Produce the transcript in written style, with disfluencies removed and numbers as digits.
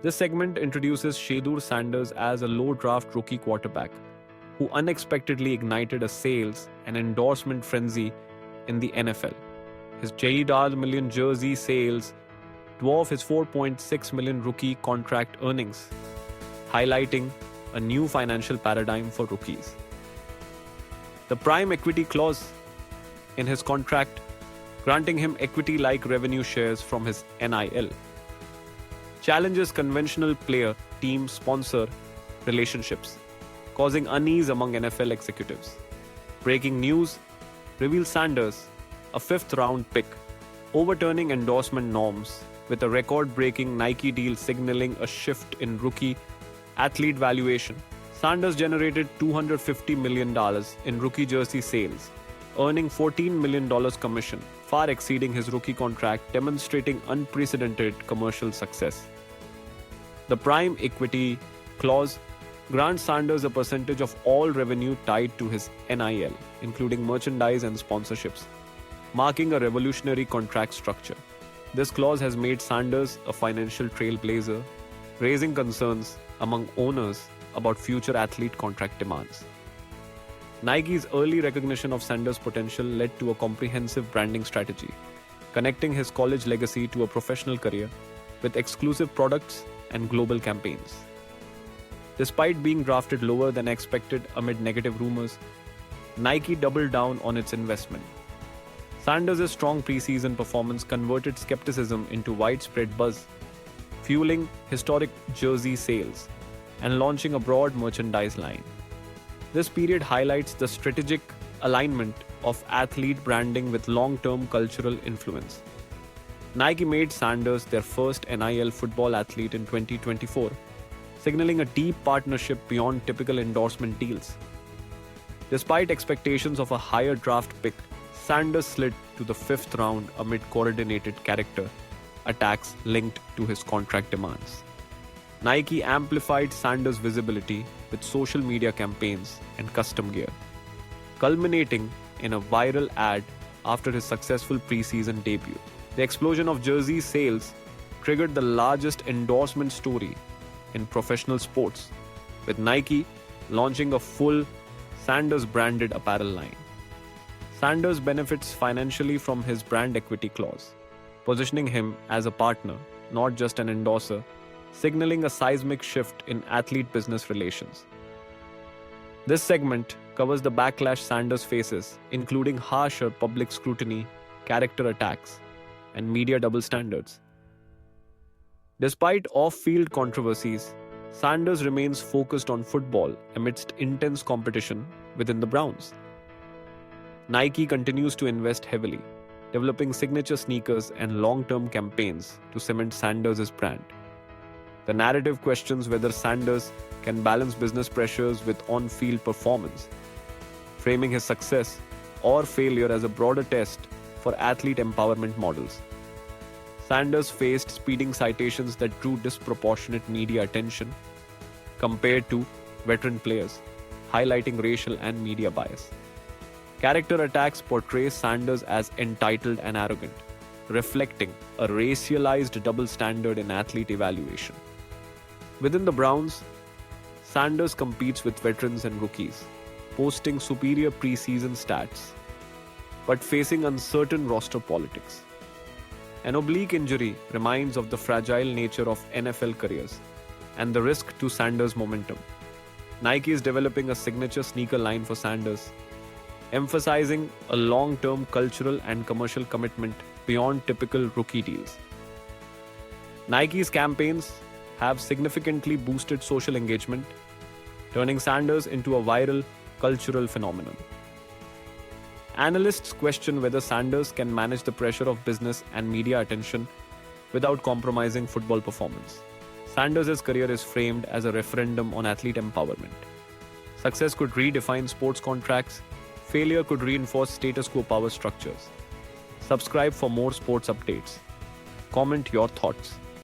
This segment introduces Shedeur Sanders as a low draft rookie quarterback who unexpectedly ignited a sales and endorsement frenzy in the NFL. His $1 million jersey sales dwarf his $4.6 million rookie contract earnings, highlighting a new financial paradigm for rookies. The prime equity clause in his contract, granting him equity like revenue shares from his NIL, challenges conventional player team sponsor relationships, causing unease among NFL executives. Breaking news reveals Sanders, a fifth round pick, overturning endorsement norms with a record breaking Nike deal signaling a shift in rookie athlete valuation. Sanders generated $250 million in rookie jersey sales, earning $14 million commission, far exceeding his rookie contract, demonstrating unprecedented commercial success. The prime equity clause grants Sanders a percentage of all revenue tied to his NIL, including merchandise and sponsorships, marking a revolutionary contract structure. This clause has made Sanders a financial trailblazer, raising concerns among owners about future athlete contract demands. Nike's early recognition of Sanders' potential led to a comprehensive branding strategy, connecting his college legacy to a professional career with exclusive products and global campaigns. Despite being drafted lower than expected amid negative rumors, Nike doubled down on its investment. Sanders' strong preseason performance converted skepticism into widespread buzz, fueling historic jersey sales and launching a broad merchandise line. This period highlights the strategic alignment of athlete branding with long-term cultural influence. Nike made Sanders their first NIL football athlete in 2024, signaling a deep partnership beyond typical endorsement deals. Despite expectations of a higher draft pick, Sanders slid to the fifth round amid coordinated character attacks linked to his contract demands. Nike amplified Sanders' visibility with social media campaigns and custom gear, culminating in a viral ad after his successful preseason debut. The explosion of jersey sales triggered the largest endorsement story in professional sports, with Nike launching a full Sanders-branded apparel line. Sanders benefits financially from his brand equity clause, positioning him as a partner, not just an endorser, signaling a seismic shift in athlete-business relations. This segment covers the backlash Sanders faces, including harsher public scrutiny, character attacks, and media double standards. Despite off-field controversies, Sanders remains focused on football amidst intense competition within the Browns. Nike continues to invest heavily, developing signature sneakers and long-term campaigns to cement Sanders' brand. The narrative questions whether Sanders can balance business pressures with on-field performance, framing his success or failure as a broader test for athlete empowerment models. Sanders faced speeding citations that drew disproportionate media attention compared to veteran players, highlighting racial and media bias. Character attacks portray Sanders as entitled and arrogant, reflecting a racialized double standard in athlete evaluation. Within the Browns, Sanders competes with veterans and rookies, posting superior preseason stats, but facing uncertain roster politics. An oblique injury reminds of the fragile nature of NFL careers and the risk to Sanders' momentum. Nike is developing a signature sneaker line for Sanders, emphasizing a long-term cultural and commercial commitment beyond typical rookie deals. Nike's campaigns have significantly boosted social engagement, turning Sanders into a viral cultural phenomenon. Analysts question whether Sanders can manage the pressure of business and media attention without compromising football performance. Sanders' career is framed as a referendum on athlete empowerment. Success could redefine sports contracts, failure could reinforce status quo power structures. Subscribe for more sports updates. Comment your thoughts.